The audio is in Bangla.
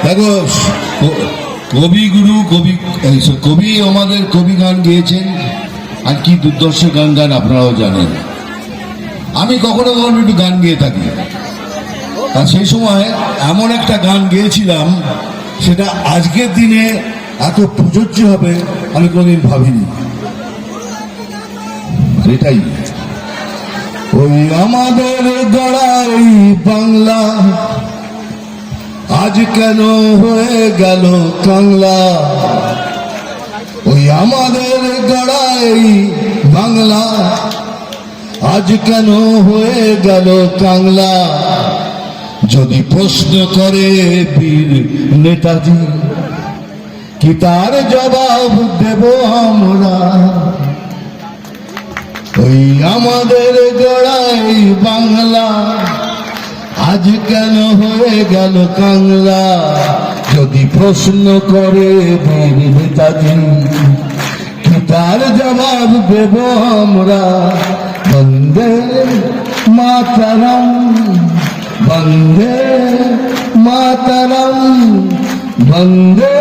দেখো, কবিগুরু কবি আমাদের কবি গান গেয়েছেন, আর কি দুর্দর্শ গান গান আপনারাও জানেন। আমি কখনো কখনো একটু গান গেয়ে থাকি, আর সেই সময় এমন একটা গান গেয়েছিলাম, সেটা আজকের দিনে এত প্রযোজ্য হবে আমি কোনোদিন ভাবিনি। এটাই ওই আমাদের গড়াই বাংলা আজ কেন হয়ে গেল কাংলা। ওই আমাদের গড়াই বাংলা আজ কেন হয়ে গেল কাংলা। যদি প্রশ্ন করে বীর নেতাজি, কি তার জবাব দেব আমরা? ওই আমাদের গড়াই বাংলা আজ কেন হয়ে গেল কাংলা। যদি প্রশ্ন করে বীর নেতাজি, কি তার জবাব দেব আমরা? বন্দে মাতরম, বন্দে মাতরম, বন্দে